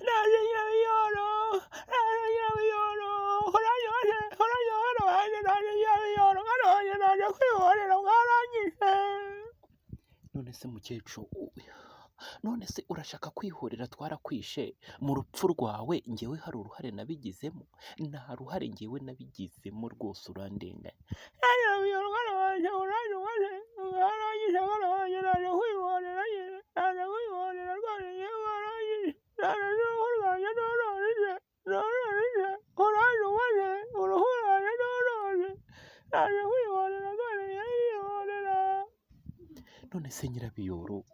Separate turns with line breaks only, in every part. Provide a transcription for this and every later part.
naje Nyirabiyoro, naje Nyirabiyoro, hora wanjye, naje Nyirabiyoro, mwana wanjye naje kwihorera mwarangije. None se mukecuru, none se urashaka kwihorera twarakwishe mu rupfu rwawe njyewe hari uruhare nabigizemo? Nta ruhare njyewe nabigizemo rwose, urandenganya. Nyirabiyoro mwana wanjye uranyubaze, warangije mwana wanjye, naje kwihorera nyine, naje kwihorera rwose njyewe warangije, naje n'uruhu rwanjye noroheje, uranyubaze, uruhu rwanjye noroheje, naje kwihorera rwose njyewe kwihorera. None se Nyirabiyoro,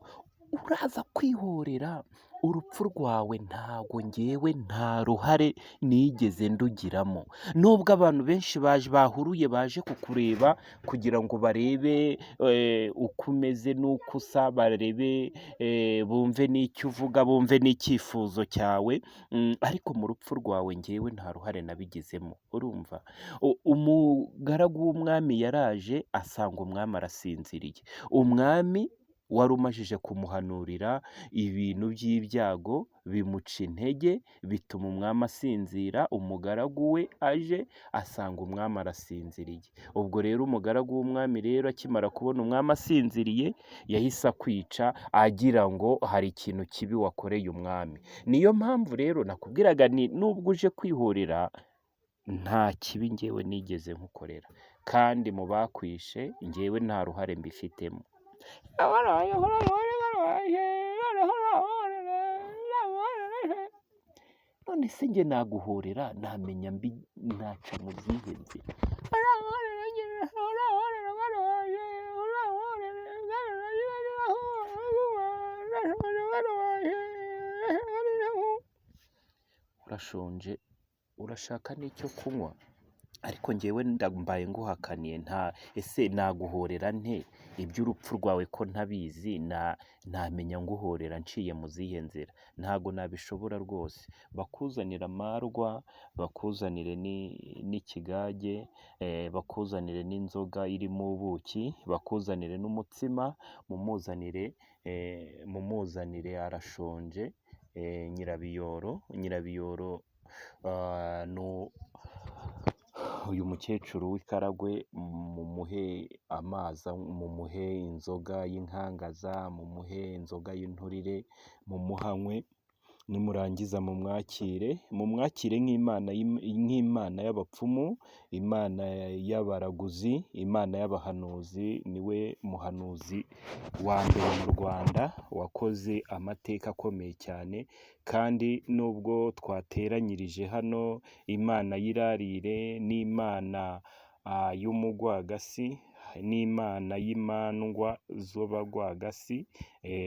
uraza kwihorera urupfu rwawe ntago njyewe nta ruhare nigeze ndugiramo, nubwo abantu benshi bahuruye baje kukureba kugira ngo barebe uko umeze n'uko usa, barebe bumve n'icyo uvuga, bumve n'icyifuzo cyawe, ariko mu rupfu rwawe njyewe nta ruhare nabigizemo. Urumva, umugaragu w'umwami yaraje asanga umwami arasinziriye, umwami wari umajije kumuhanurira ibintu by'ibyago bimuca intege, bituma umwami asinzira. Umugaragu we aje asanga umwami arasinziriye. Ubwo rero umugaragu w'umwami rero akimara kubona umwami asinziriye, yahise akwica agira ngo hari ikintu kibi wakoreye umwami. Niyo mpamvu rero nakubwiraga ni nubwo uje kwihorera nta kibi njyewe nigeze nkukorera, kandi mu bakwishe njyewe nta ruhare mbifitemo. None se njye naguhorera namenya naca mu zihe nzira? Urashonje, urashaka n'icyo kunywa? Ariko njyewe ndambaye nguhakaniye, ese naguhorera nte iby'urupfu rwawe ko ntabizi? Namenya nguhorera nciye mu zihe nzira? Ntago nabishobora rwose. Bakuzanira amarwa, bakuzanire n'ikigage, bakuzanire n'inzoga irimo ubuki, bakuzanire n'umutsima, mumuzanire arashonje. Nyirabiyoro uyu mukecuru w'ikaragwe mumuhe amazi, mumuhe inzoga y'inkangaza, mumuhe inzoga y'inturire, mumuhanywe, nimurangiza mumwakire nk'imana y'abapfumu, imana y'abaraguzi, imana y'abahanuzi. Niwe muhanuzi wa mbere mu Rwanda wakoze amateka akomeye cyane, kandi nubwo twateranyirije hano imana y'irarire n'imana y'umugwagasi n'imana y'imandwa z'abagwagasi,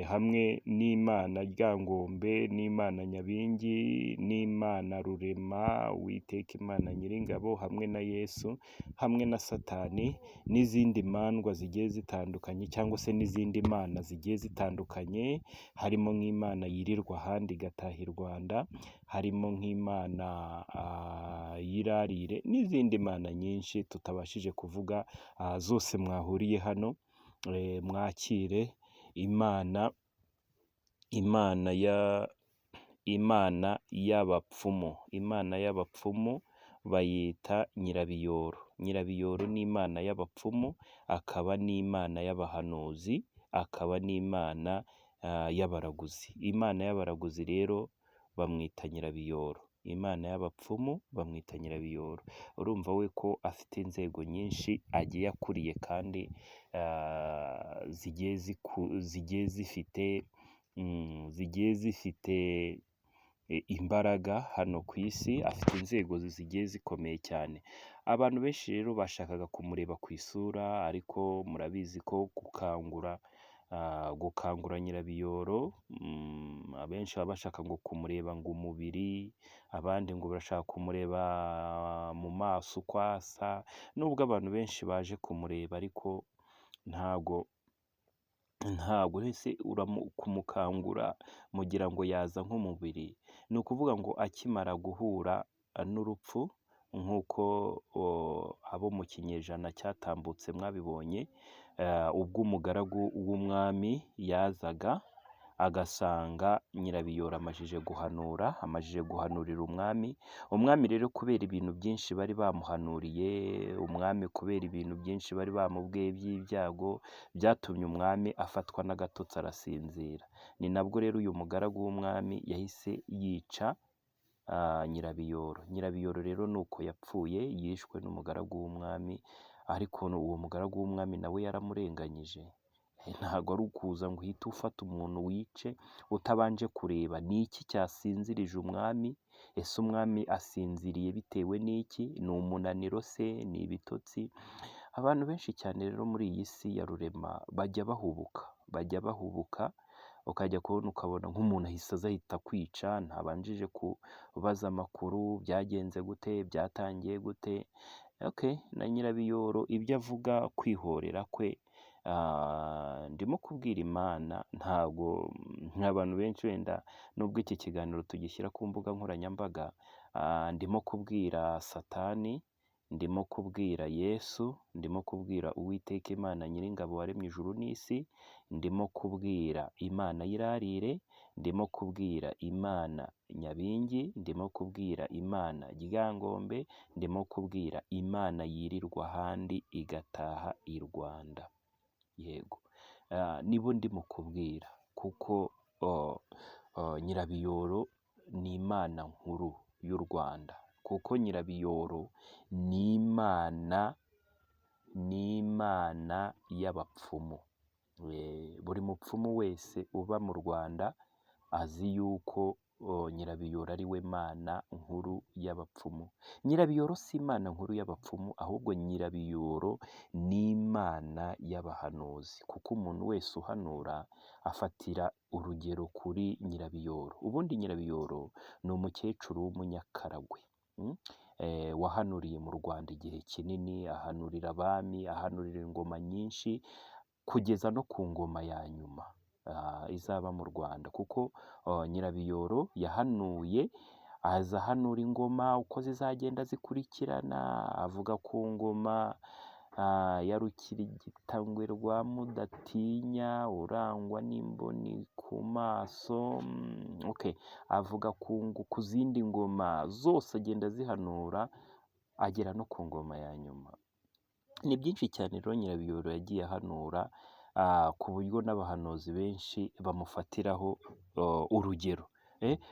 hamwe n'imana ryangombe, n'imana nyabingi, n'imana rurema, Uwiteka Imana Nyiringabo, hamwe na Yesu, hamwe na Satani, n'izindi mandwa zigiye zitandukanye, cyangwa se n'izindi mana zigiye zitandukanye, harimo nk'imana yirirwa ahandi igataha i Rwanda, harimo nk'imana y'irarire n'izindi mana nyinshi tutabashije kuvuga. Zose mwahuriye hano, mwakire imana y'abapfumu. Imana y'abapfumu bayita Nyirabiyoro. Nyirabiyoro ni imana y'abapfumu, akaba n'imana y'abahanuzi, akaba n'imana y'abaraguzi. Imana y'abaraguzi rero bamwita Nyirabiyoro, imana y'abapfumu bamwita Nyirabiyoro. Urumva we ko afite inzego nyinshi agiye akuriye, kandi zigiye zifite imbaraga hano ku isi. Afite inzego zigiye zikomeye cyane. Abantu benshi rero bashakaga kumureba ku isura, ariko murabizi ko gukangura Nyirabiyoro, abenshi baba bashaka ngo kumureba ngo umubiri, abandi ngo barashaka kumureba mu maso uko asa. Nubwo abantu benshi baje kumureba, ariko ntago wese kumukangura mugira ngo yaza nk'umubiri. Ni ukuvuga ngo akimara guhura n'urupfu, nk'uko abo mu kinyejana cyatambutse mwabibonye, ubwo umugaragu w'umwami yazaga agasanga Nyirabiyoro amajije guhanurira umwami. Umwami rero kubera ibintu byinshi bari bamuhanuriye, umwami kubera ibintu byinshi bari bamubwiye by'ibyago, byatumye umwami afatwa n'agatotsi arasinzira. Ni nabwo rero uyu mugaragu w'umwami yahise yica Nyirabiyoro. Nyirabiyoro rero ni uko yapfuye, yishwe n'umugaragu w'umwami, ariko uwo mugaragu w'umwami nawe yaramurenganyije. Ntabwo ari ukuza ngo uhite ufata umuntu wice utabanje kureba ni iki cyasinzirije umwami. Ese umwami asinziriye bitewe n'iki? Ni umunaniro se? Ni ibitotsi? Abantu benshi cyane rero muri iyi si ya rurema bajya bahubuka, ukajya kubona ukabona nk'umuntu ahise ahita kwica, ntabanjije kubaza amakuru, byagenze gute, byatangiye gute. Na Nyirabiyoro ibyo avuga kwihorera kwe, ndimo kubwira Imana, ntabwo nk'abantu benshi wenda nubwo iki kiganiro tugishyira ku mbuga nkoranyambaga, ndimo kubwira Satani, ndimo kubwira Yesu, ndimo kubwira Uwiteka Imana Nyiringabo waremye ijuru n'isi, ndimo kubwira Imana y'irarire, ndimo kubwira Imana Nyabingi, ndimo kubwira Imana Ryangombe, ndimo kubwira Imana yirirwa ahandi igataha i Rwanda. Yego, nibo ndimo kubwira, kuko Nyirabiyoro ni Imana nkuru y'u Rwanda, kuko Nyirabiyoro ni Imana y'abapfumu. Buri mupfumu wese uba mu Rwanda azi yuko Nyirabiyoro ari we Mana nkuru y'abapfumu. Nyirabiyoro si Imana nkuru y'abapfumu, ahubwo Nyirabiyoro ni Imana y'abahanuzi, kuko umuntu wese uhanura afatira urugero kuri Nyirabiyoro. Ubundi Nyirabiyoro ni umukecuru w'umunyakaragwe, wahanuriye mu Rwanda igihe kinini, ahanurira abami, ahanurira ingoma nyinshi, kugeza no ku ngoma ya nyuma izaba mu Rwanda, kuko Nyirabiyoro yahanuye, aza ahanura ingoma uko zizagenda zikurikirana, avuga ku ngoma ya Rukirigitangwe rwa Mudatinya, urangwa n'imboni ku maso. Avuga ku zindi ngoma zose agenda zihanura, agera no ku ngoma ya nyuma. Ni byinshi cyane rero Nyirabiyoro yagiye ahanura, ku buryo n'abahanuzi benshi bamufatiraho urugero.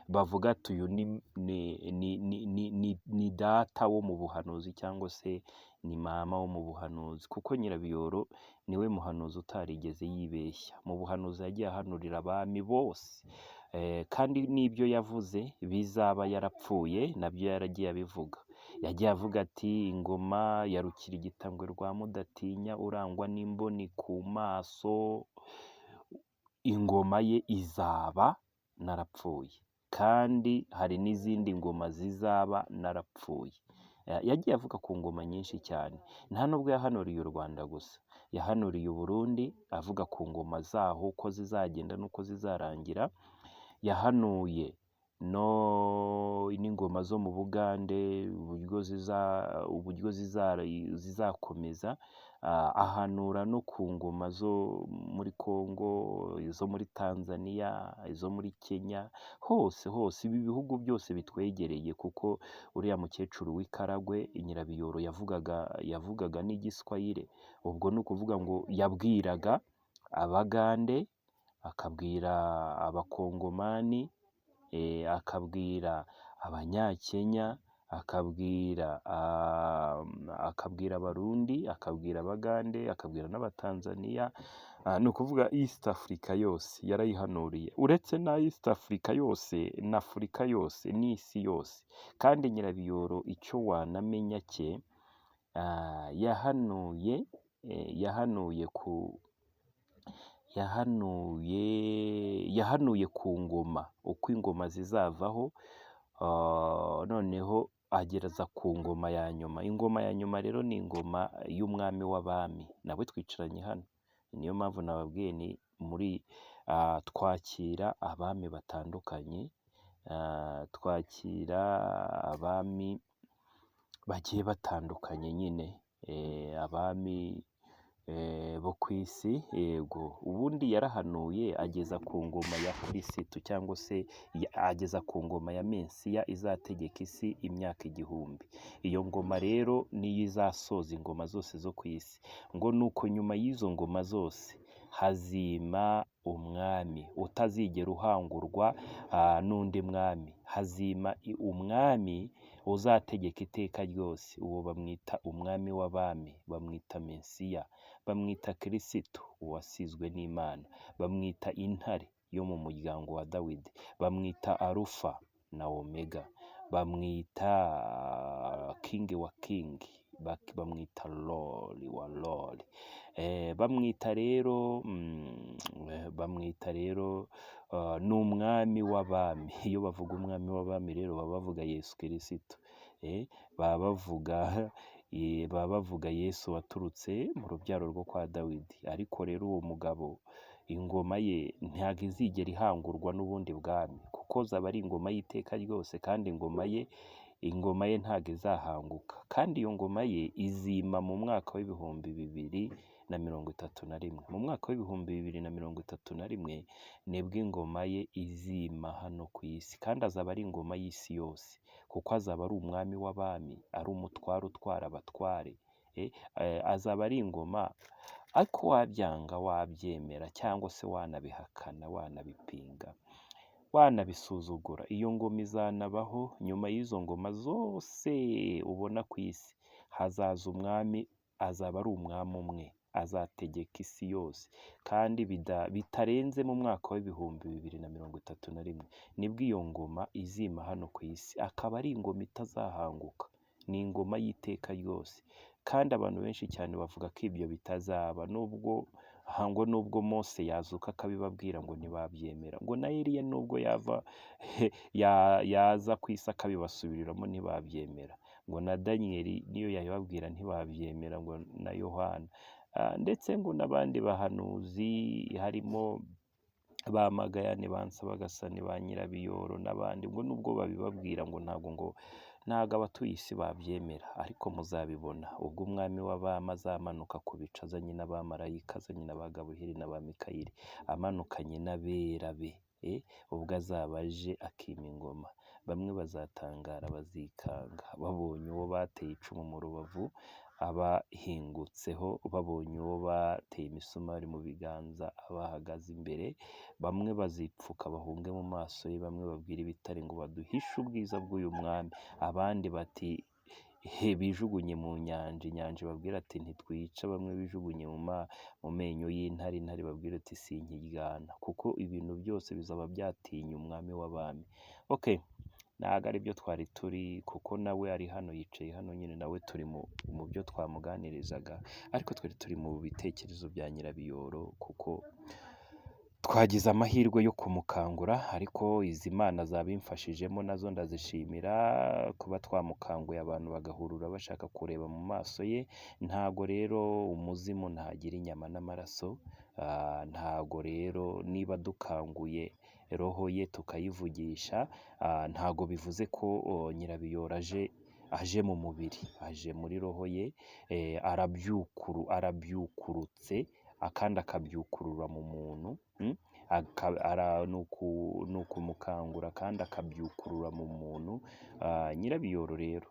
Bavuga ati uyu ni data wo mu buhanuzi, cyangwa se ni mama wo mu buhanuzi, kuko Nyirabiyoro niwe muhanuzi utarigeze yibeshya. Mu buhanuzi yagiye ahanurira abami bose, kandi n'ibyo yavuze bizaba yarapfuye nabyo yaragiye abivuga. Yagiye avuga ati ingoma ya Rukirigitangwe rwa Mudatinya, urangwa n'imboni ku maso, ingoma ye izaba narapfuye, kandi hari n'izindi ngoma zizaba narapfuye. Yagiye avuga ku ngoma nyinshi cyane. Nta nubwo yahanuriye u Rwanda gusa, yahanuriye u Burundi avuga ku ngoma zaho uko zizagenda n'uko zizarangira. Yahanuye n'ingoma zo mu Bugande uburyo zizakomeza, ahanura no ku ngoma zo muri Kongo, izo muri Tanzania, izo muri Kenya, hose ibi bihugu byose bitwegereye, kuko uriya mukecuru w'ikaragwe Nyirabiyoro yavugaga n'igiswahili. Ubwo ni ukuvuga ngo yabwiraga Abagande, akabwira Abakongomani, akabwira Abanyakenya, akabwira Abarundi, akabwira Abagande, akabwira n'Abatanzania. Ni ukuvuga East Africa yose yarayihanuriye, uretse na East Africa yose na Afurika yose n'isi yose. Kandi Nyirabiyoro icyo wanamenya cye, yahanuye ku ngoma, uko ingoma zizavaho, noneho agereza ku ngoma ya nyuma. Ingoma ya nyuma rero ni ingoma y'umwami w'abami, nawe twicaranye hano. Niyo mpamvu nababwiye ni twakira abami batandukanye, twakira abami bagiye batandukanye nyine, abami bo ku isi, yego. Ubundi yarahanuye ageza ku ngoma ya Kirisitu cyangwa se ageza ku ngoma ya Mesiya izategeka isi imyaka 1000. Iyo ngoma rero niyo izasoza ingoma zose zo ku isi. Ngo nuko nyuma y'izo ngoma zose hazima umwami utazigera uhangurwa n'undi mwami. Hazima umwami uzategeka iteka ryose. Uwo bamwita umwami w'abami, bamwita Mesiya, bamwita Kirisitu uwasizwe n'Imana, bamwita intare yo mu muryango wa Dawidi, bamwita Alufa na Omega, bamwita Kingi wa Kingi, bamwita Loli wa Loli. Bamwita rero n'umwami w'abami. Iyo bavuga umwami w'abami rero baba bavuga Yesu Kirisitu. Baba bavuga Yesu waturutse mu rubyaro rwo kwa Dawidi. Ariko rero uwo mugabo ingoma ye ntabwo izigera ihangurwa n'ubundi bwami, kuko zaba ari ingoma y'iteka ryose, kandi ingoma ye ntabwo izahanguka. Kandi iyo ngoma ye izima mu mwaka w'2031. Mu mwaka w'2031 nibwo ingoma ye izima hano ku isi, kandi azaba ari ingoma y'isi yose, kuko azaba ari umwami w'abami, ari umutware utwara abatware. Azaba ari ingoma, ariko wabyanga wabyemera cyangwa se wanabihakana, wanabipinga, wanabisuzugura, iyo ngoma izanabaho. Nyuma y'izo ngoma zose ubona ku isi hazaza umwami, azaba ari umwami umwe, azategeka isi yose, kandi bitarenze mu mwaka w'2031 nibwo iyo ngoma izima hano ku isi, akaba ari ingoma itazahanguka. Ni ingoma y'iteka ryose. Kandi abantu benshi cyane bavuga ko ibyo bitazaba, nubwo Mose yazuka akabibabwira ngo ntibabyemera, ngo na Eliya nubwo yaza ku isi akabibasubiriramo ntibabyemera, ngo na Daniyeli niyo yabibabwira ntibabyemera, ngo na Yohana, ndetse ngo n'abandi bahanuzi harimo ba Magayane, ba Nsabagasani, ba Nyirabiyoro n'abandi, ngo nubwo babibabwira ngo ntabwo abatuye isi babyemera. Ariko muzabibona ubwo umwami w'abami azamanuka ku bicu azanye n'abamarayika, azanye n'aba Gaburiyeli n'aba Mikayeli, amanukanye n'abera be. Ubwo azaba aje akima ingoma. Bamwe bazatangara bazikanga babonye uwo bateye icumu mu rubavu abahingutseho, babonye uwo bateye imisumari mu biganza abahagaze imbere. Bamwe bazipfuka bahunge mu maso ye, bamwe babwira ibitare ngo baduhishe ubwiza bw'uyu mwami, abandi bati bijugunye mu nyanja, inyanja babwira ati ntitwica, bamwe bijugunye mu menyo y'intare, intare babwira ati sinkiryana, kuko ibintu byose bizaba byatinye umwami w'abami. Ntabwo ari byo twari turi, kuko nawe ari hano, yicaye hano nyine, nawe turi mu byo twamuganirizaga, ariko twari turi mu bitekerezo bya Nyirabiyoro, kuko twagize amahirwe yo kumukangura. Ariko izi Mana zabimfashijemo nazo ndazishimira, kuba twamukanguye abantu bagahurura bashaka kureba mu maso ye. Ntago rero umuzimu ntagira inyama n'amaraso, ntago rero niba dukanguye roho ye tukayivugisha, ntago bivuze ko Nyirabiyoro aje mu mubiri, aje muri roho ye. Arabyukurutse akandi akabyukurura mu muntu, ni ukumukangura kandi akabyukurura mu muntu. Nyirabiyoro rero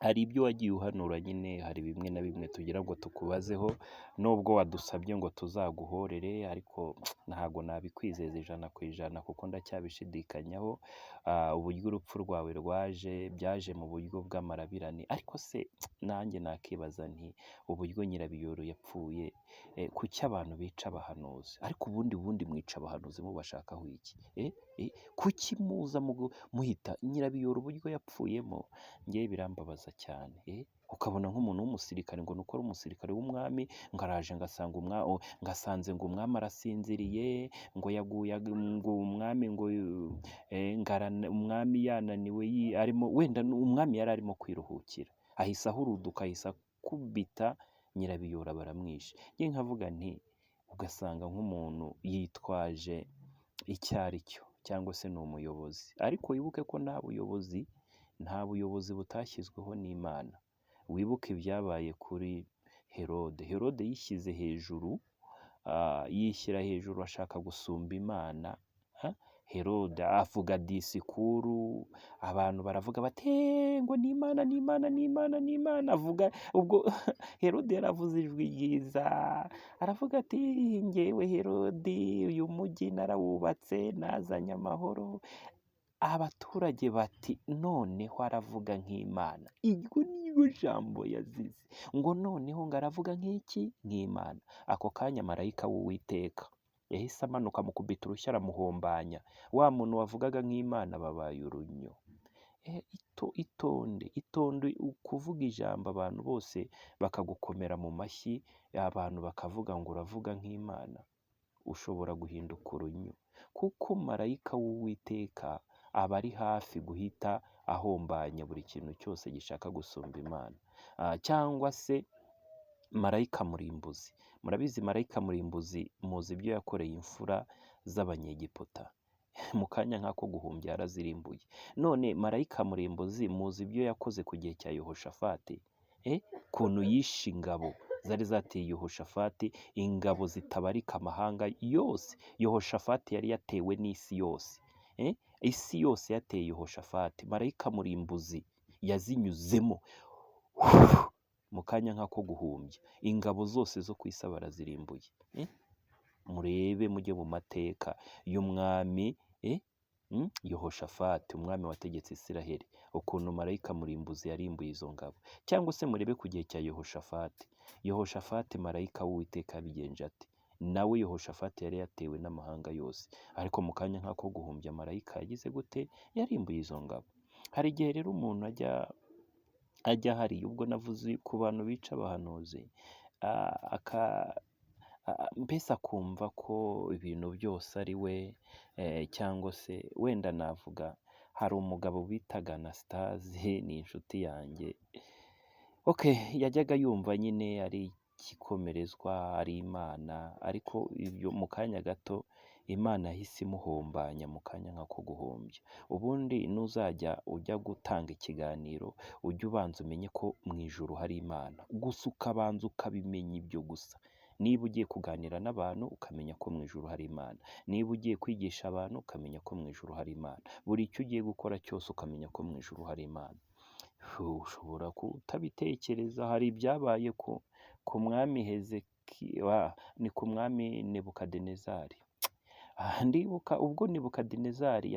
hari ibyo wagiye uhanura nyine, hari bimwe na bimwe tugira ngo tukubazeho, nubwo wadusabye ngo tuzaguhorere, ariko ntabwo nabikwizeza 100%, kuko ndacyabishidikanyaho. Uburyo urupfu rwawe byaje mu buryo bw'amarabirane, ariko se nanjye nakibaza nti uburyo Nyirabiyoro yapfuye, kuki abantu bica abahanuzi? Ariko ubundi mwica abahanuzi mubashakaho iki? Kuki muza muhita Nyirabiyoro uburyo yapfuyemo? Ngewe birambabaza cyane. Ukabona nk'umuntu w'umusirikare, ngo nuko ari umusirikare w'umwami, ngo araje ngasanze ngo umwami arasinziriye, ngo yaguye, ngo umwami, ngo umwami yananiwe, arimo wenda umwami yari arimo kwiruhukira, ahise ahuruduka, ahise akubita Nyirabiyoro baramwishe. Njye nkavuga nti ugasanga nk'umuntu yitwaje icyo ari cyo, cyangwa se ni umuyobozi, ariko wibuke ko nta buyobozi butashyizweho n'Imana. Wibuke ibyabaye kuri Herode yishyize hejuru, yishyira hejuru ashaka gusumba Imana. Herode avuga disikuru, abantu baravuga bati ngo ni Imana, ni Imana, ni Imana, ni Imana. Avuga ubwo Herode yaravuze ijwi ryiza, aravuga ati ngewe Herode uyu mujyi narawubatse nazanye amahoro. Abaturage bati noneho aravuga nk'Imana. Iryo niryo jambo yazize, ngo noneho ngo aravuga nk'iki, nk'Imana. Ako kanya marayika w'Uwiteka yahise amanuka amukubita urushyi aramuhombanya. Wa muntu wavugaga nk'Imana babaye urunyo. Itonde kuvuga ijambo abantu bose bakagukomera mu mashyi, abantu bakavuga ngo uravuga nk'Imana, ushobora guhinduka urunyo, kuko marayika w'Uwiteka aba ari hafi guhita ahombanya buri kintu cyose gishaka gusumba Imana. Cyangwa se marayika murimbuzi. Murabizi marayika murimbuzi, muzi ibyo yakoreye imfura z'Abanyegiputa. Mu kanya nk'ako guhumbya yarazirimbuye. None marayika murimbuzi muzi ibyo yakoze ku gihe cya Yehoshafati, kuntu yishe ingabo zari zateye Yehoshafati, ingabo zitabarika amahanga yose. Yehoshafati yari yatewe n'isi yose, isi yose yateye Yehoshafati. Marayika murimbuzi yazinyuzemo mu kanya nk'ako guhumbya, ingabo zose zo ku isi barazirimbuye. Murebe mujye mu mateka y'umwami Yehoshafati, umwami wategetse Isiraheli, ukuntu marayika murimbuzi yarimbuye izo ngabo. Cyangwa se murebe ku gihe cya Yehoshafati marayika w'Uwiteka yabigenje ati, nawe Yehoshafati yari yatewe n'amahanga yose, ariko mu kanya nk'ako guhumbya marayika yagize gute, yarimbuye izo ngabo. Hari igihe rero umuntu ajya hariya, ubwo navuze ku bantu bica abahanuzi, mbese akumva ko ibintu byose ari we, cyangwa se wenda navuga, hari umugabo bitaga Anastase, ni inshuti yanjye. Yajyaga yumva nyine ari ikikomerezwa, ari Imana, ariko ibyo mu kanya gato Imana yahise imuhombanya mu kanya nk'ako guhumbya. Ubundi nuzajya ujya gutanga ikiganiro, ujye ubanza umenye ko mu ijuru hari Imana, gusa ukabanza ukabimenya ibyo gusa. Niba ugiye kuganira n'abantu ukamenya ko mu ijuru hari Imana, niba ugiye kwigisha abantu ukamenya ko mu ijuru hari Imana, buri icyo ugiye gukora cyose ukamenya ko mu ijuru hari Imana. Ushobora kutabitekereza. Hari ibyabaye ku mwami Hezekiya, ni ku mwami Nebukadinezari. Ndibuka ubwo Nebukadinezari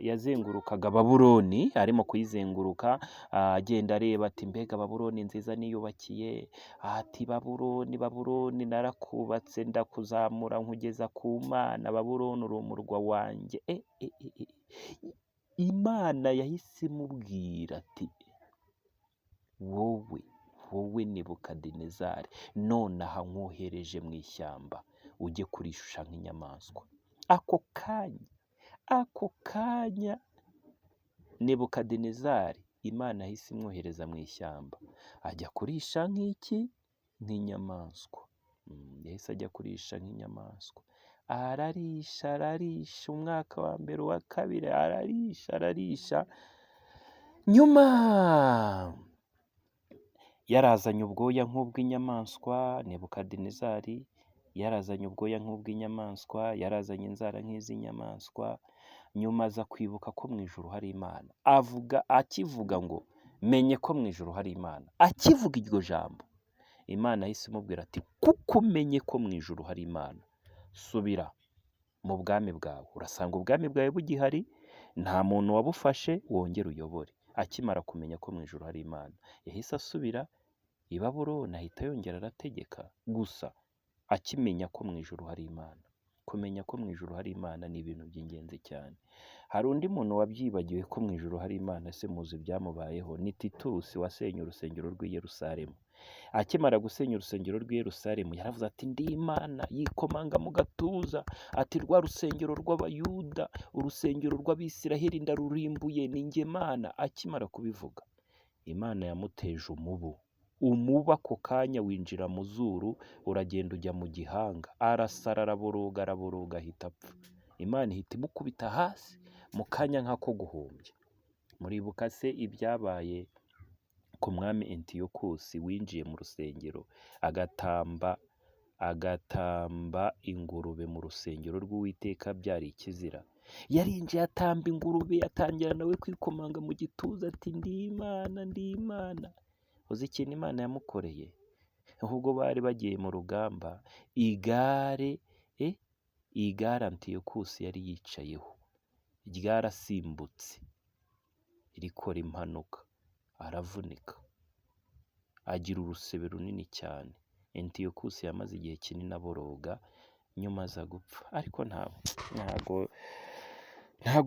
yazengurukaga Babuloni, arimo kuyizenguruka, agenda areba ati mbega Babuloni nziza niyubakiye, ati Babuloni narakubatse ndakuzamura nkugeza ku Mana, Babuloni uri umurwa wanjye. Imana yahise imubwira ati wowe Nebukadinezari, nonaha nkohereje mu ishyamba ujye kurisha nk'inyamaswa. Ako kanya Nebukadinezari, Imana yahise imwohereza mu ishyamba, ajya kurisha nk'inyamaswa. Yahise ajya kurisha nk'inyamaswa, ararisha, umwaka wa mbere, uwa kabiri, ararisha. Nyuma yarazanye ubwoya nk'ubw'inyamaswa, Nebukadinezari yarazanye ubwoya nk'ubw'inyamaswa, yarazanye inzara nk'iz'inyamaswa. Nyuma aza kwibuka ko mu ijuru hari Imana. Akivuga ngo menye ko mu ijuru hari Imana, akivuga iryo jambo, Imana yahise imubwira ati kuko umenye ko mu ijuru hari Imana, subira mu bwami bwawe, urasanga ubwami bwawe bugihari, nta muntu wabufashe, wongere uyobore. Akimara kumenya ko mu ijuru hari Imana, yahise asubira i Babuloni, ahita yongera arategeka. Gusa akimenya ko mu ijuru hari Imana. Kumenya ko mu ijuru hari Imana ni ibintu by'ingenzi cyane. Hari undi muntu wabyibagiwe ko mu ijuru hari Imana, se muzi ibyamubayeho, ni Titusi wasenye urusengero rw'i Yerusalemu. Akimara gusenya urusengero rw'i Yerusalemu, yaravuze ati ndi Imana, yikomanga mu gatuza ati rwa rusengero rw'Abayuda, urusengero rw'Abisiraheli ndarurimbuye, ni njye Mana. Akimara kubivuga, Imana yamuteje umubu ako kanya winjira mu zuru, uragenda ujya mu gihanga, arasara, araboroga ahita apfa. Imana ihita imukubita hasi mu kanya nk'ako guhumbya. muribuka se ibyabaye ku mwami Antiyokusi winjiye mu rusengero agatamba ingurube mu rusengero rw'Uwiteka, byari ikizira. Yarinjiye atamba ingurube, atangira nawe kwikomanga mu gituza ati ndi Imana, ndi Imana. Uzi ikintu Imana yamukoreye? Ahubwo bari bagiye mu rugamba, igare Antiyokusi yari yicayeho ryarasimbutse rikora impanuka, aravunika, agira urusebe runini cyane. Antiyokusi yamaze igihe kinini aboroga, nyuma aza gupfa. Ariko ntabwo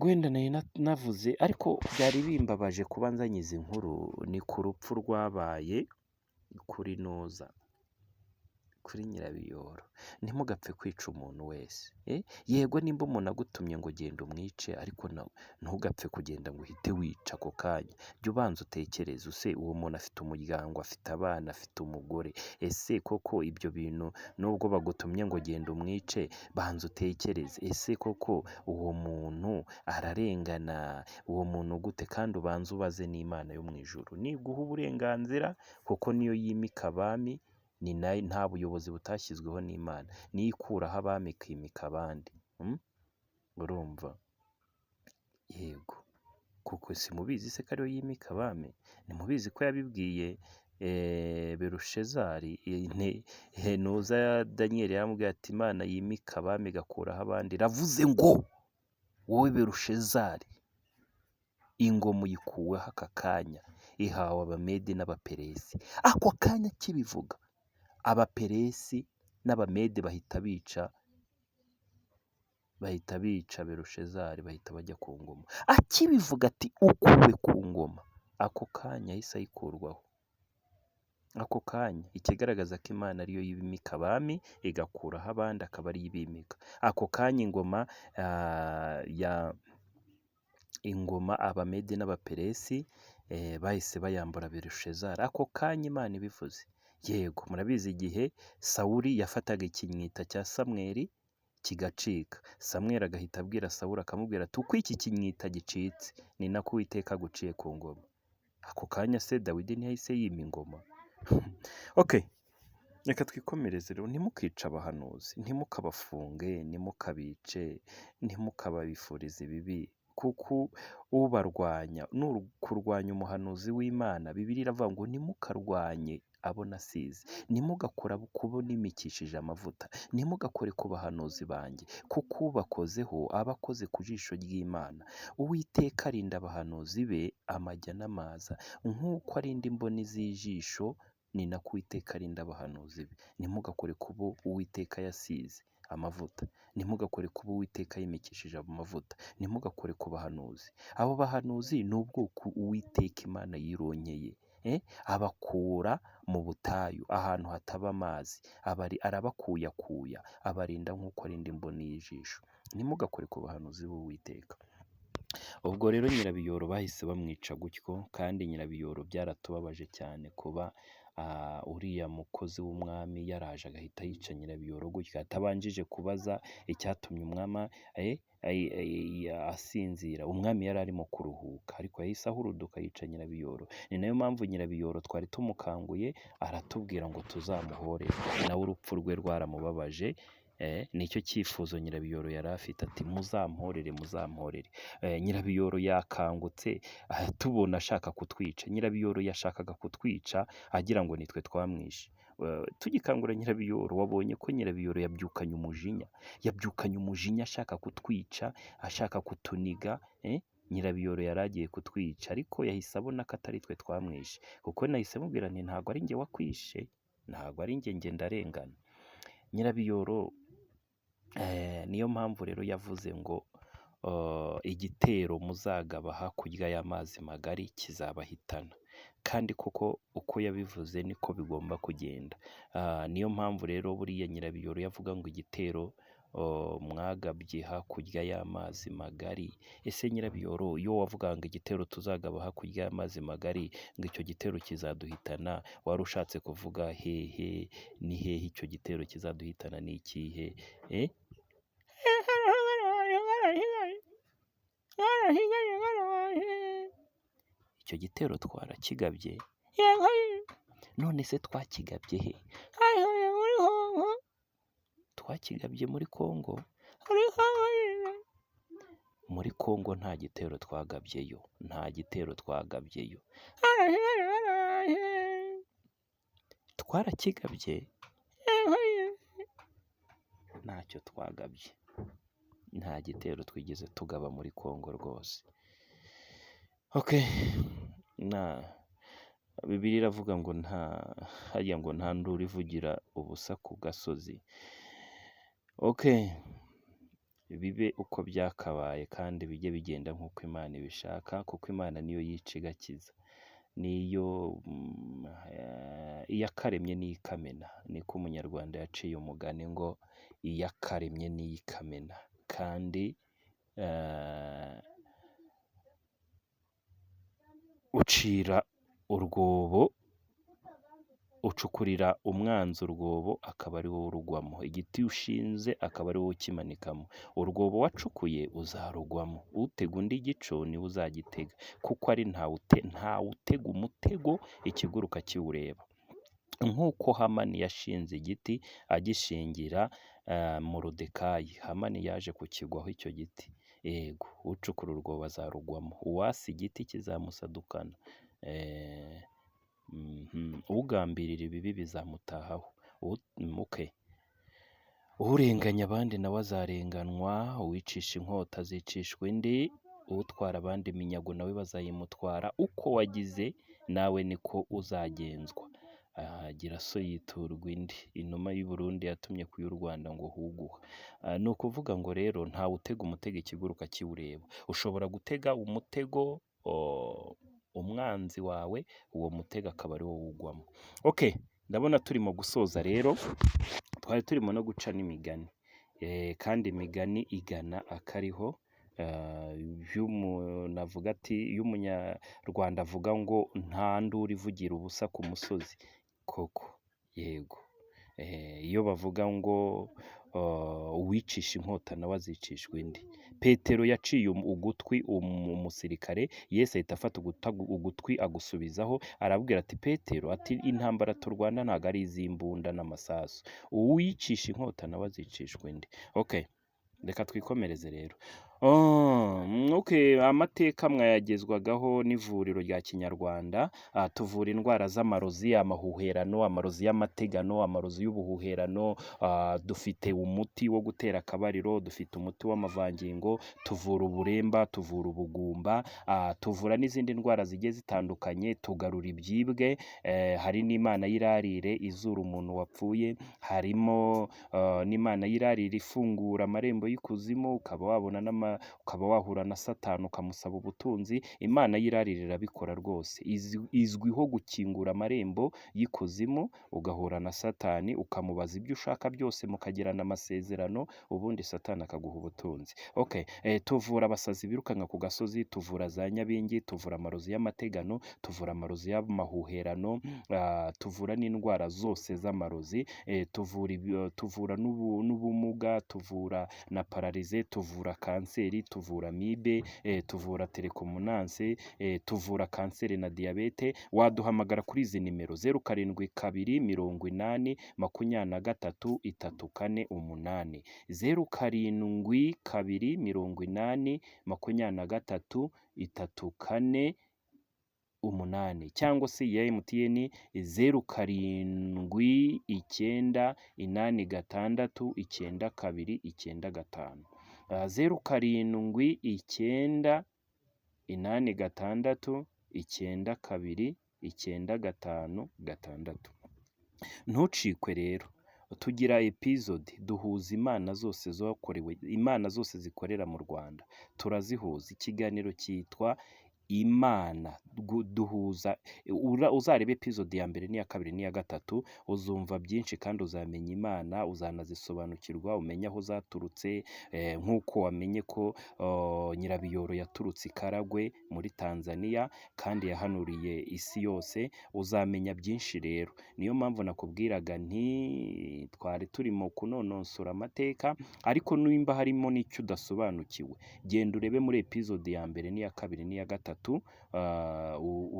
wenda nari navuze, ariko byari bimbabaje kuba nzanye izi nkuru, ni ku rupfu rwabaye kuri Noza, kuri Nyirabiyoro. Ntimugapfe kwica umuntu wese. Yego nimba umuntu agutumye ngo genda umwice, ariko ntugapfe kugenda ngo uhite wica ako kanya. Jya ubanza utekereze, use uwo muntu afite umuryango, afite abana, afite umugore. Ese koko ibyo bintu nubwo bagutumye ngo genda umwice, banza utekereze, ese koko uwo muntu ararengana? Uwo muntu gute? Kandi ubanza ubaze n'Imana yo mu ijuru niguha uburenganzira, kuko niyo yimika abami, nta buyobozi butashyizweho n'Imana, niyo ikuraho abami ikimika abandi. Urumva? Yego, kuko simubizi se ko ariyo yimika abami? Ntimubizi ko yabibwiye Berushezari? Noza ya Daniyeli yaramubwiye ati Imana yimika abami igakuraho abandi, iravuze ngo wowe Berushezari, ingoma uyikuweho aka kanya, ihawe Abamedi n'Abaperesi. Ako kanya kibivuga, Abaperesi n'Abamedi bahita bica Berushezari, bahita bajya ku ngoma. Akibivuga ati ukuwe ku ngoma, ako kanya yahise ayikurwaho. Ako kanya, ikigaragaza ko Imana ariyo yimika abami igakuraho abandi, akaba ariyo ibimika. Ako kanya ingoma Abamedi n'Abaperesi bahise bayambura Berushezari. Ako kanya Imana ibivuze. Yego, murabizi igihe Sawuli yafataga ikinyita cya Samweli kigacika, Samweli agahita abwira Sawuli akamubwira ati uko iki kinyita gicitse, ni nako Uwiteka aguciye ku ngoma. Ako kanya se Dawidi ntiyahise yima ingoma? Okay, reka twikomereze rero. Ntimukice abahanuzi, ntimukabafunge, ntimukabice, ntimukababifurize ibibi, kuko ubarwanya, kurwanya umuhanuzi w'Imana, Bibiliya iravuga ngo ntimukarwanye abo nasize, ntimugakora kubo nimikishije amavuta, ntimugakore ku bahanuzi banjye, kuko ubakozeho aba akoze ku jisho ry'Imana. Uwiteka arinda abahanuzi be amajya n'amaza, nk'uko arinda imboni z'ijisho, ni nako Uwiteka arinda abahanuzi be. Ntimugakore kubo Uwiteka yasize amavuta, ntimugakore kubo Uwiteka yimikishije amavuta, ntimugakore ku bahanuzi. Abo bahanuzi ni ubwoko Uwiteka Imana yironkeye, abakura mu butayu, ahantu hataba amazi, arabakuyakuya, abarinda nk'uko arinda imboni y'ijisho. Ntimugakore ku bahanuzi b'Uwiteka. Ubwo rero Nyirabiyoro bahise bamwica gutyo, kandi Nyirabiyoro byaratubabaje cyane kuba uriya mukozi w'umwami yaraje agahita yica Nyirabiyoro gutya, atabanjije kubaza icyatumye umwami asinzira. Umwami yari arimo kuruhuka, ariko yahise ahuruduka yica Nyirabiyoro. Ni nayo mpamvu Nyirabiyoro twari tumukanguye, aratubwira ngo tuzamuhorere. Nawe urupfu rwe rwaramubabaje. Nicyo cyifuzo Nyirabiyoro yari afite, ati muzamporere, muzamporere. Nyirabiyoro yakangutse tubona ashaka kutwica. Nyirabiyoro yashakaga kutwica agira ngo nitwe twamwishe. Tugikangura Nyirabiyoro, wabonye ko Nyirabiyoro yabyukanye umujinya, ashaka kutwica, ashaka kutuniga. Nyirabiyoro yari agiye kutwica, ariko yahise abona ko atari twe twamwishe, kuko nahise mubwira nti ntabwo ari njye wakwishe, ntabwo ari njye ndarengana. Nyirabiyoro niyo mpamvu rero yavuze ngo igitero muzagaba hakurya y'amazi magari kizabahitana. Kandi koko uko yabivuze niko bigomba kugenda. Niyo mpamvu rero buriya Nyirabiyoro yavuga ngo igitero mwagabye hakurya y'amazi magari. Ese Nyirabiyoro, iyo wavuga ngo igitero tuzagaba hakurya y'amazi magari, ngo icyo gitero kizaduhitana, wari ushatse kuvuga hehe? Ni hehe icyo gitero kizaduhitana? Ni ikihe? icyo gitero twarakigabye, none se twakigabye he? Twakigabye muri Kongo, muri Kongo nta gitero twagabyeyo, nta gitero twagabyeyo. Twarakigabye, ntacyo twagabye, nta gitero twigeze tugaba muri Kongo rwose. Okay, Bibiliya iravuga ngo hariya ngo nta nduru ivugira ubusa ku gasozi. Okay, bibe uko byakabaye kandi bijye bigenda nk'uko Imana ibishaka, kuko Imana niyo yica igakiza, niyo iyakaremye niyo ikamena, niko umunyarwanda yaciye umugani ngo iyakaremye niyo ikamena. Kandi ucira urwobo, ucukurira umwanzi urwobo akaba ari wowe urugwamo, igiti ushinze akaba ari wowe ukimanikamo. Urwobo wacukuye uzarugwamo, utega undi gico niwe uzagitega, kuko ari ntawutega umutego ikiguruka kiwureba. Nk'uko Hamani yashinze igiti agishingira Moridekayi, Hamani yaje kukigwaho icyo giti. Yego, ucukura urwobo azarugwamo, uwasa igiti kizamusadukana. Ugambirira ibibi bizamutahaho. Urenganya abandi nawe azarenganwa, uwicisha inkota azicishwa indi, utwara abandi iminyago nawe bazayimutwara. Uko wagize nawe niko uzagenzwa. Gira so yiturwa indi. Inuma y'u Burundi yatumye ku y'u Rwanda ngo huguha. Ni ukuvuga ngo rero ntawe utega umutego ikiguruka kiwureba. Ushobora gutega umutego umwanzi wawe, uwo mutego akaba ari wowe ugwamo. Okay, ndabona turimo gusoza rero, twari turimo no guca n'imigani, kandi imigani igana akariho. Navuga ati y'umunyarwanda avuga ngo nta nduru ivugira ubusa ku musozi. Koko yego, iyo bavuga ngo uwicisha inkota nawe azicishwa indi. Petero yaciye ugutwi umusirikare, Yesu ahita afata ugutwi agusubizaho, arabwira ati Petero, ati intambara turwana ntabwo ari iz'imbunda n'amasasu, uwicisha inkota nawe azicishwa indi. Okay, reka twikomereze rero. Okay, amateka mwayagezwagaho n'ivuriro rya Kinyarwanda. Tuvura indwara z'amarozi, amahuherano, amarozi y'amategano, amarozi y'ubuhuherano. Dufite umuti wo gutera akabariro, dufite umuti w'amavangingo, tuvura uburemba, tuvura ubugumba, tuvura n'izindi ndwara zigiye zitandukanye, tugarura ibyibwe. Hari n'Imana y'irarire izura umuntu wapfuye, harimo n'Imana y'irarire ifungura amarembo y'ikuzimu, ukaba wahura na Satani ukamusaba ubutunzi. Imana y'irarire irabikora rwose, izwiho gukingura amarembo y'ikuzimu, ugahura na Satani ukamubaza ibyo ushaka byose, mukagirana amasezerano, ubundi Satani akaguha ubutunzi. Okay, tuvura abasazi birukanka ku gasozi, tuvura za nyabingi, tuvura amarozi y'amategano, tuvura amarozi y'amahuherano, tuvura n'indwara zose z'amarozi, tuvura n'ubumuga, tuvura na pararize, tuvura kanseri, tuvura amibe, tuvura telekomunanse, tuvura kanseri na diyabete. Waduhamagara kuri izi nimero 07 280 23 348, 07 280 23 348, cyangwa se ya MTN 0798869295, 0798869295. Ntucikwe rero, tugira episode duhuza imana zose imana zose zikorera mu Rwanda, turazihuza. Ikiganiro cyitwa Imana duhuza. Uzarebe episode ya mbere n'iya kabiri n'iya gatatu, uzumva byinshi kandi uzamenya Imana, uzanazisobanukirwa, umenye aho zaturutse, nk'uko wamenye ko Nyirabiyoro yaturutse i Karagwe muri Tanzania kandi yahanuriye isi yose. Uzamenya byinshi rero, niyo mpamvu nakubwiraga nti twari turimo kunonosora amateka, ariko nimba harimo n'icyo udasobanukiwe genda urebe muri episode ya mbere n'iya kabiri n'iya gatatu,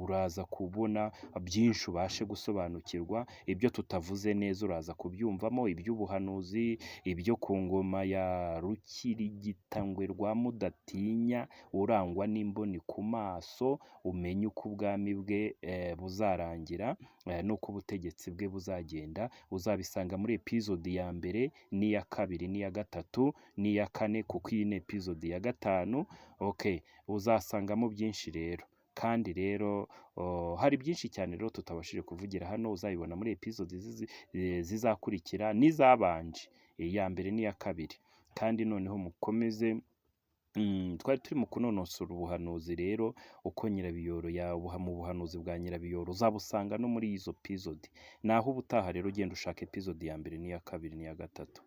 uraza kubona byinshi ubashe gusobanukirwa. Ibyo tutavuze neza uraza kubyumvamo, iby'ubuhanuzi, ibyo ku ngoma ya Rukirigitangwe rwa Mudatinya urangwa n'imboni ku maso, umenye uko ubwami bwe buzarangira n'uko ubutegetsi bwe buzagenda. Uzabisanga muri episode ya mbere n'iya kabiri n'iya gatatu n'iya kane, kuko iyi ni episode ya gatanu. Uzasangamo byinshi rero, kandi rero hari byinshi cyane rero tutabashije kuvugira hano, uzabibona muri episode zizakurikira n'izabanje, iya mbere n'iya kabiri. Kandi noneho mukomeze, twari turi mu kunonosora ubuhanuzi rero, uko Nyirabiyoro mu buhanuzi bwa Nyirabiyoro uzabusanga no muri izo episode. Naho ubutaha rero ugenda ushaka episode ya mbere n'iya kabiri n'iya gatatu.